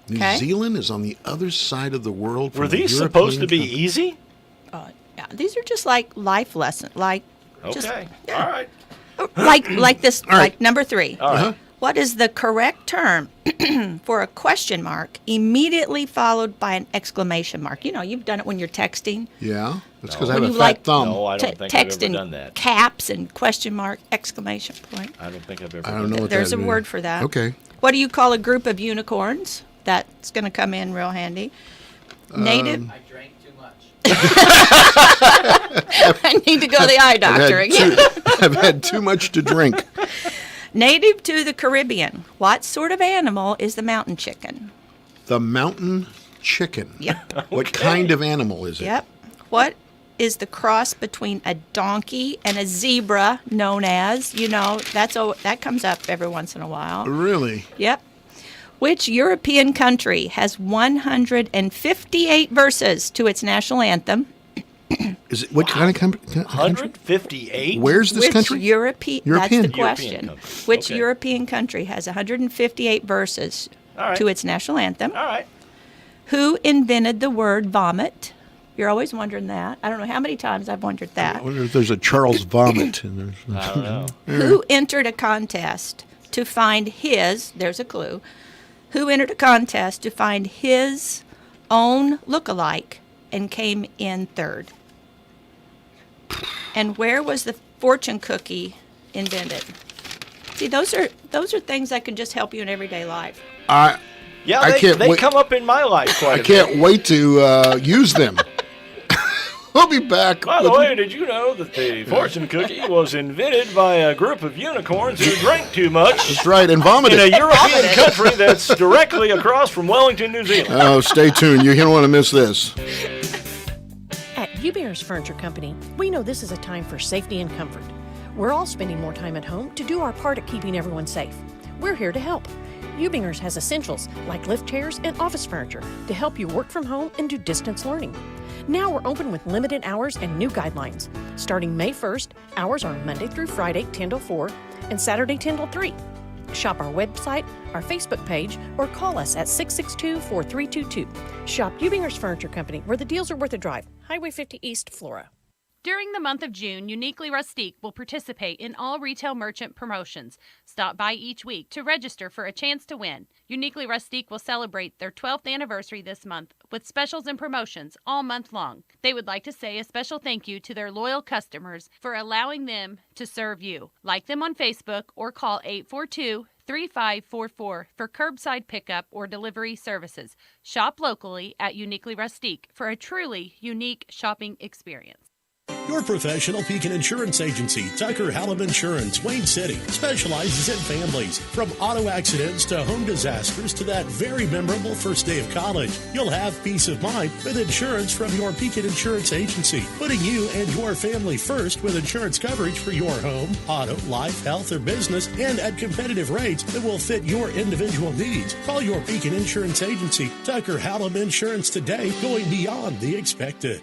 New Zealand is on the other side of the world. Were these supposed to be easy? Yeah, these are just like life lessons. Okay. All right. Like this, like number 3. All right. What is the correct term for a question mark immediately followed by an exclamation mark? You know, you've done it when you're texting. Yeah, that's because I have a fat thumb. No, I don't think text I've ever in done that. caps and question mark, exclamation point. I don't think I've ever I don't know what There's that a is. word for that. Okay. What do you call a group of unicorns? That's going to come in real handy. Native. I drank too much. I need to go to the eye doctor again. I've had too much to drink. Native to the Caribbean, what sort of animal is the mountain chicken? The mountain chicken. Yep. What kind of animal is it? Yep. What is the cross between a donkey and a zebra known as? That comes up every once in a while. Really? Yep. Which European country has 158 verses to its national anthem? Is it what kind of country? 158? Where's this country? European. That's the question. European Which European country has 158 verses to its national anthem? All right. Who invented the word vomit? You're always wondering that. I don't know how many times I've wondered that. I wonder if there's a Charles Vomit. I don't know. Who entered a contest to find there's a clue, who entered a contest to find his own look-alike and came in third? And where was the fortune cookie invented? See, those are things that can just help you in everyday life. They come up in my life quite a bit. I can't wait to use them. We'll be back. By the way, did you know that the fortune cookie was invented by a group of unicorns who drank too much? That's right, and vomited. In a European country that's directly across from Wellington, New Zealand. Oh, stay tuned. You don't want to miss this. At Ubingers Furniture Company, we know this is a time for safety and comfort. We're all spending more time at home to do our part at keeping everyone safe. We're here to help. Ubingers has essentials like lift chairs and office furniture to help you work from home and do distance learning. Now we're open with limited hours and new guidelines. Starting May 1st, hours are Monday through Friday, 10 till 4, and Saturday, 10 till 3. Shop our website, our Facebook page, or call us at 662-4322. Shop Ubingers Furniture Company, where the deals are worth a drive. Highway 50 East, Flora. During the month of June, Uniquely Rustique will participate in all retail merchant promotions. Stop by each week to register for a chance to win. Uniquely Rustique will celebrate their 12th anniversary this month with specials and promotions all month long. They would like to say a special thank you to their loyal customers for allowing them to serve you. Like them on Facebook or call 842-3544 for curbside pickup or delivery services. Shop locally at Uniquely Rustique for a truly unique shopping experience. Your professional Pekin Insurance Agency, Tucker Hallam Insurance, Wayne City, specializes in families. From auto accidents to home disasters to that very memorable first day of college, you'll have peace of mind with insurance from your Pekin Insurance Agency, putting you and your family first with insurance coverage for your home, auto, life, health, or business, and at competitive rates that will fit your individual needs. Call your Pekin Insurance Agency, Tucker Hallam Insurance today, going beyond the expected.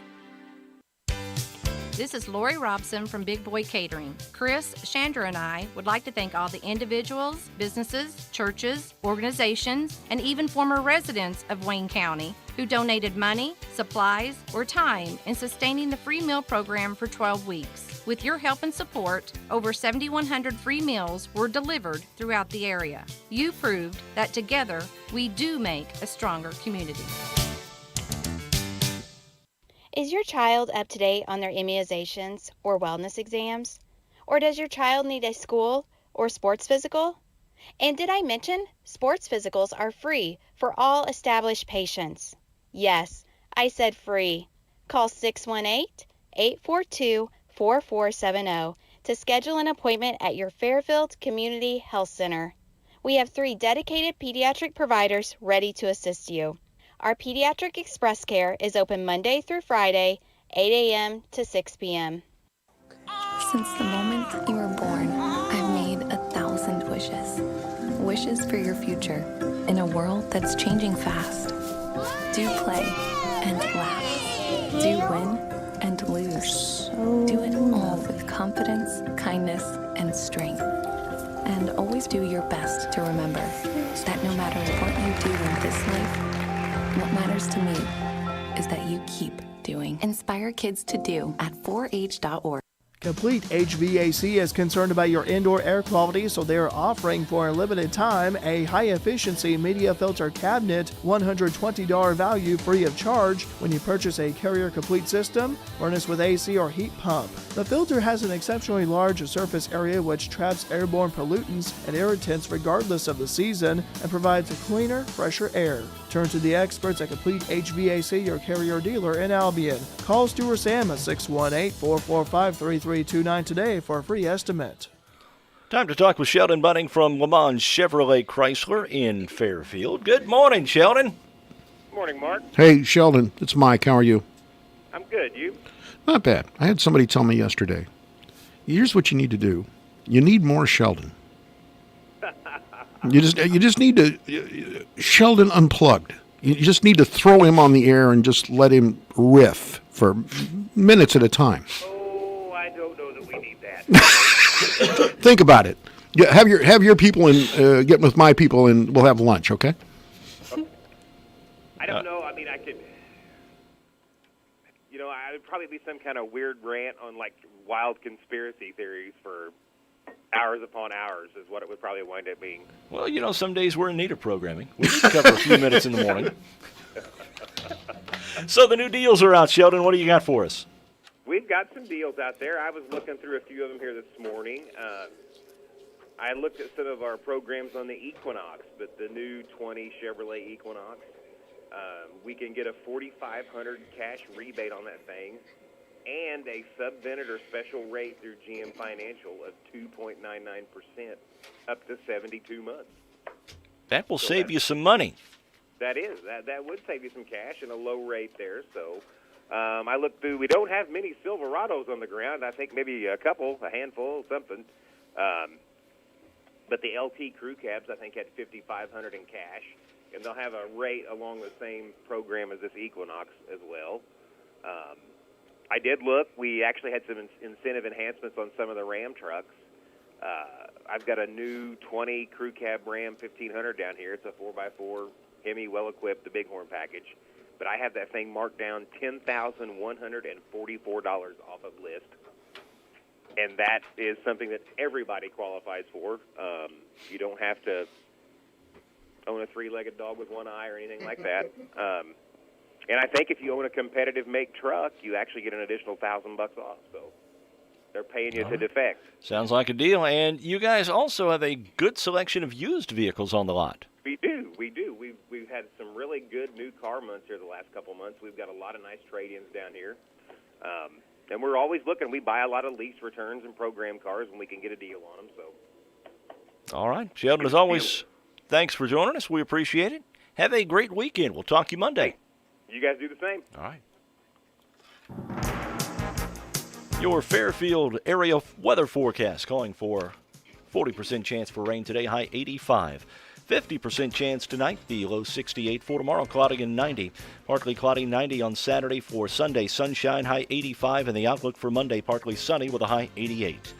This is Lori Robson from Big Boy Catering. Chris, Chandra, and I would like to thank all the individuals, businesses, churches, organizations, and even former residents of Wayne County who donated money, supplies, or time in sustaining the free meal program for 12 weeks. With your help and support, over 7,100 free meals were delivered throughout the area. You proved that together we do make a stronger community. Is your child up to date on their immunizations or wellness exams? Or does your child need a school or sports physical? And did I mention sports physicals are free for all established patients? Yes, I said free. Call 618-842-4470 to schedule an appointment at your Fairfield Community Health Center. We have 3 dedicated pediatric providers ready to assist you. Our Pediatric Express Care is open Monday through Friday, 8 a.m. to 6 p.m. Since the moment you were born, I've made 1,000 wishes. Wishes for your future in a world that's changing fast. Do play and laugh. Do win and lose. Do it all with confidence, kindness, and strength. And always do your best to remember that no matter what you do in this life, what matters to me is that you keep doing. Inspire kids to do at 4h.org. Complete HVAC is concerned about your indoor air quality, so they are offering for a limited time a high-efficiency media filter cabinet, $120 value free of charge when you purchase a Carrier Complete system, furnished with AC or heat pump. The filter has an exceptionally large surface area which traps airborne pollutants and irritants regardless of the season and provides a cleaner, fresher air. Turn to the experts at Complete HVAC, your Carrier dealer in Albion. Call Stu or Sam at 618-445-3329 today for a free estimate. Time to talk with Sheldon Bunning from Le Mans Chevrolet Chrysler in Fairfield. Good morning, Sheldon. Good morning, Mark. Hey, Sheldon, it's Mike. How are you? I'm good. You? Not bad. I had somebody tell me yesterday, here's what you need to do. You need more Sheldon. You just need to Sheldon unplugged. You just need to throw him on the air and just let him riff for minutes at a time. Oh, I don't know that we need that. Think about it. Have your people and get with my people and we'll have lunch. Okay? I don't know. I mean, I could. You know, I would probably be some kind of weird rant on like wild conspiracy theories for hours upon hours is what it would probably wind up being. Well, you know, some days we're in need of programming. We need to cover a few minutes in the morning. So the new deals are out, Sheldon. What do you got for us? We've got some deals out there. I was looking through a few of them here this morning. I looked at some of our programs on the Equinox, but the new 20 Chevrolet Equinox, we can get a $4,500 cash rebate on that thing, and a sub-vented or special rate through GM Financial of 2.99% up to 72 months. That will save you some money. That is. That would save you some cash and a low rate there. So I looked through. We don't have many Silverados on the ground. I think maybe a handful, something. But the LT Crew Cabs, I think, had $5,500 in cash. And they'll have a rate along the same program as this Equinox as well. I did look. We actually had some incentive enhancements on some of the Ram trucks. I've got a new 20 Crew Cab Ram 1500 down here. It's a 4x4 Hemi, well-equipped, the Bighorn package. But I have that thing marked down $10,144 off of list. And that is something that everybody qualifies for. You don't have to own a three-legged dog with one eye or anything like that. And I think if you own a competitive make truck, you actually get an additional $1,000 off. So they're paying you to defect. Sounds like a deal. And you guys also have a good selection of used vehicles on the lot. We do. We've had some really good new car months here the last couple months. We've got a lot of nice trade-ins down here. And we're always looking. We buy a lot of lease returns and program cars when we can get a deal on them. So. All right. Sheldon, as always, thanks for joining us. We appreciate it. Have a great weekend. We'll talk to you Monday. You guys do the same. All right. Your Fairfield area weather forecast calling for 40% chance for rain today, high 85. 50% chance tonight, the low 68. For tomorrow, cloudy and 90. Partly cloudy, 90 on Saturday. For Sunday, sunshine, high 85. And the outlook for Monday, partly sunny with a high 88.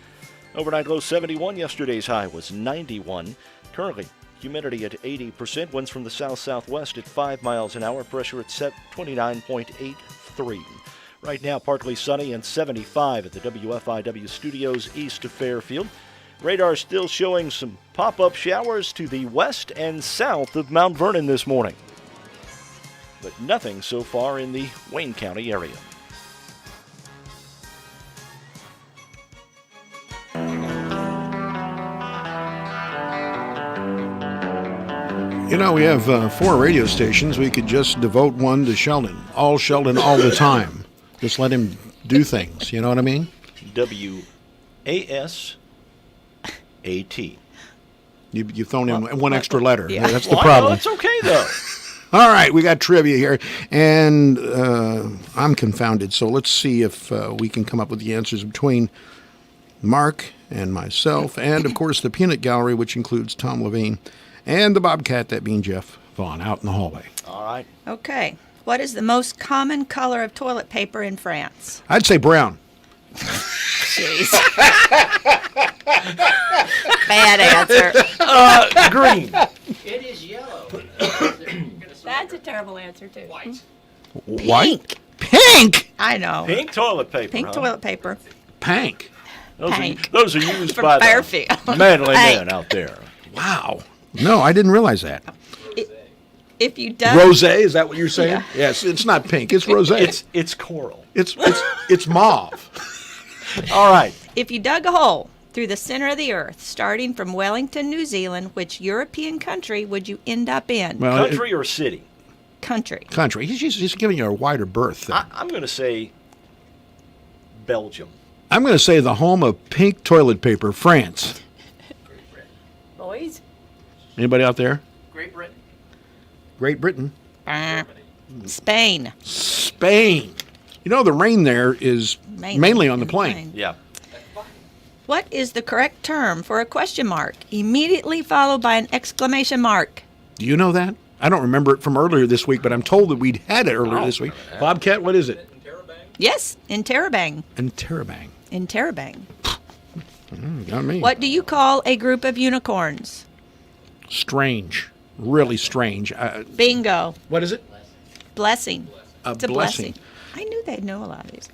Overnight low 71. Yesterday's high was 91. Currently, humidity at 80%. Winds from the south-southwest at 5 miles an hour. Pressure at 29.83. Right now, partly sunny and 75 at the WFIW studios east of Fairfield. Radar still showing some pop-up showers to the west and south of Mount Vernon this morning, but nothing so far in the Wayne County area. You know, we have 4 radio stations. We could just devote one to Sheldon all the time. Just let him do things. You know what I mean? WASAT. You've thrown in one extra letter. Yeah. That's the problem. It's okay, though. All right, we got trivia here, and I'm confounded. So let's see if we can come up with the answers between Mark and myself, and, of course, the Peanut Gallery, which includes Tom Levine, and the Bobcat, that being Jeff Vaughn, out in the hallway. All right. Okay. What is the most common color of toilet paper in France? I'd say brown. Jeez. Bad answer. Green. It is yellow. That's a terrible answer, too. White. White? Pink? I know. Pink toilet paper. Pink toilet paper. Pink. Those are used From by Fairfield. the manly Pink. men out there. Wow. No, I didn't realize that. If you dug Rosé, is that what you're saying? Yeah. Yes, it's not pink. It's rosé. It's coral. It's mauve. All right. If you dug a hole through the center of the earth, starting from Wellington, New Zealand, which European country would you end up in? Well, Country or city? Country. Country. He's giving you a wider berth there. I'm going to say Belgium. I'm going to say the home of pink toilet paper, France. Boys? Anybody out there? Great Britain. Great Britain. Spain. Spain. You know, the rain there is mainly on the plain. Yeah. What is the correct term for a question mark, immediately followed by an exclamation mark? Do you know that? I don't remember it from earlier this week, but I'm told that we'd had it earlier this week. Bobcat, what is it? Yes, interrobang. Interrobang. Interrobang. Got me. What do you call a group of unicorns? Strange. Really strange. Bingo. What is it? Blessing. It's a blessing. I knew they'd know a lot of these.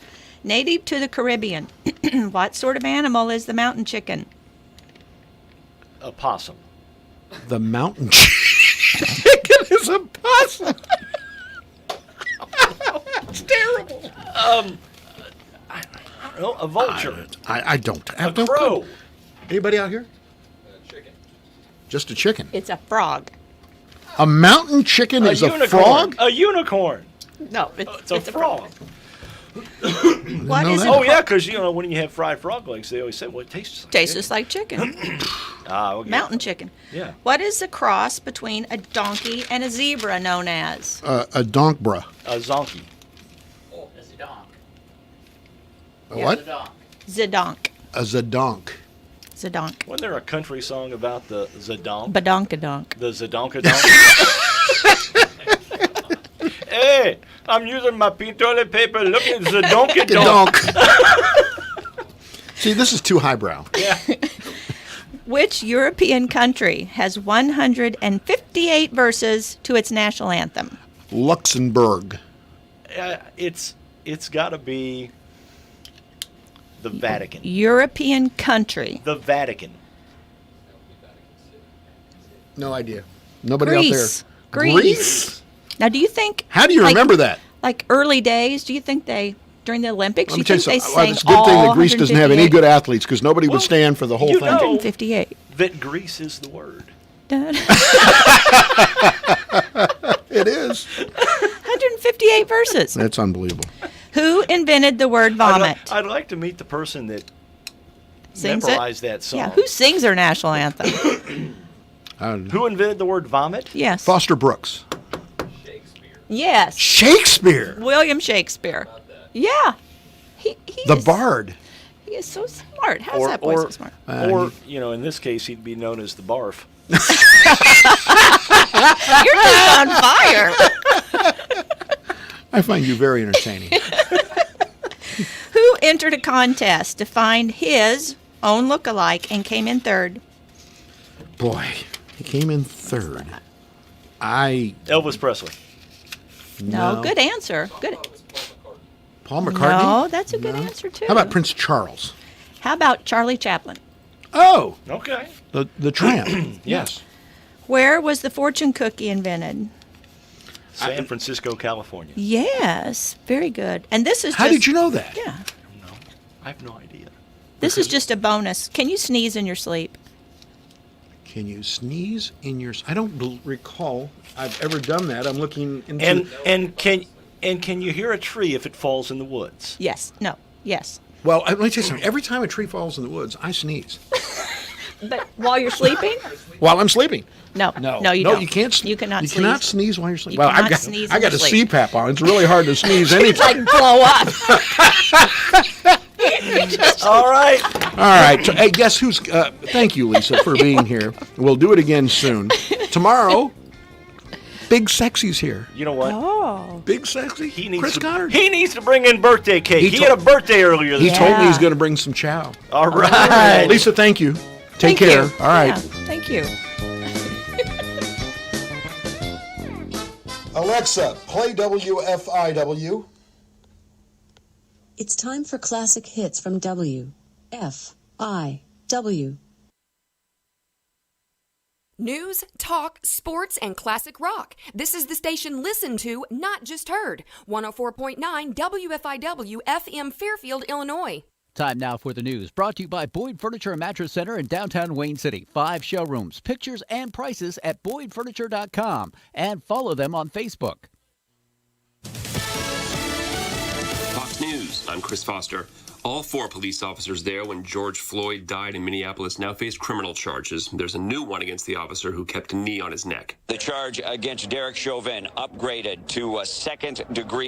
Native to the Caribbean. What sort of animal is the mountain chicken? A possum. The mountain chicken is a possum. It's terrible. I don't know, a vulture. I don't. A crow. Anybody out here? Chicken. Just a chicken. It's a frog. A mountain chicken is a unicorn. frog? A unicorn. No, It's a frog. What is it? Oh, yeah, because, when you have fried frog legs, they always say, well, it tastes like Tastes just like chicken. okay. Mountain chicken. Yeah. What is the cross between a donkey and a zebra known as? A donkbra. A zonkey. Oh, that's a donk. A what? Zedonk. A zadonk. Zedonk. Wasn't there a country song about the Zedonk? Badonkadonk. The Zedonkadonk? Hey, I'm using my pink toilet paper. Look at Zedonkadonk. See, this is too highbrow. Yeah. Which European country has 158 verses to its national anthem? Luxembourg. It's got to be the Vatican. European country. The Vatican. No idea. Nobody Greece. out there. Greece. Now, do you think? How do you remember that? Like early days, do you think they during the Olympics? Let me Do you tell think you they something. sang It's a good thing all that Greece doesn't have any 158? good athletes because nobody would stand for the whole thing. 158. That Greece is the word. It is. 158 verses. That's unbelievable. Who invented the word vomit? I'd like to meet the person that Sings memorized it? that song. Yeah, who sings our national anthem? Who invented the word vomit? Yes. Foster Brooks. Yes. Shakespeare. William Shakespeare. Yeah. He The is, Bard. He is so smart. How's that boy so smart? Or, in this case, he'd be known as the barf. You're just on fire. I find you very entertaining. Who entered a contest to find his own look-alike and came in third? Boy, he came in third. Elvis Presley. No, good answer. Good. Paul McCartney? No, that's a good answer, too. How about Prince Charles? How about Charlie Chaplin? Oh. Okay. The tramp. Yes. Where was the fortune cookie invented? San Francisco, California. Yes, very good. And this is How did you know that? Yeah. I have no idea. This is just a bonus. Can you sneeze in your sleep? Can you sneeze in your... I don't recall I've ever done that. I'm looking into... And can you hear a tree if it falls in the woods? Yes. No. Yes. Well, let me tell you something. Every time a tree falls in the woods, I sneeze. But while you're sleeping? While I'm sleeping. No, you don't. No, you can't. You cannot You sneeze. cannot sneeze while you're sleeping. You Well, cannot sneeze I in got your a sleep. CPAP on. It's really hard to sneeze It's anytime. like blow up. All right. All right. Hey, guess who's... thank you, Lisa, for being here. We'll do it again soon. Tomorrow, Big Sexy's here. You know what? Oh. Big Sexy? Chris Goddard. He needs to bring in birthday cake. He had a birthday earlier He this told me week. he's going to bring some chow. All right. Lisa, thank you. Take Thank care. you. All right. Yeah, thank you. Alexa, play WFIW. It's time for classic hits from WFIW. News, talk, sports, and classic rock. This is the station listened to, not just heard. 104.9 WFIW FM Fairfield, Illinois. Time now for the news, brought to you by Boyd Furniture and Mattress Center in downtown Wayne City. 5 showrooms, pictures, and prices at BoydFurniture.com. And follow them on Facebook. Fox News, I'm Chris Foster. All 4 police officers there when George Floyd died in Minneapolis now face criminal charges. There's a new one against the officer who kept a knee on his neck. The charge against Derek Chauvin upgraded to a second-degree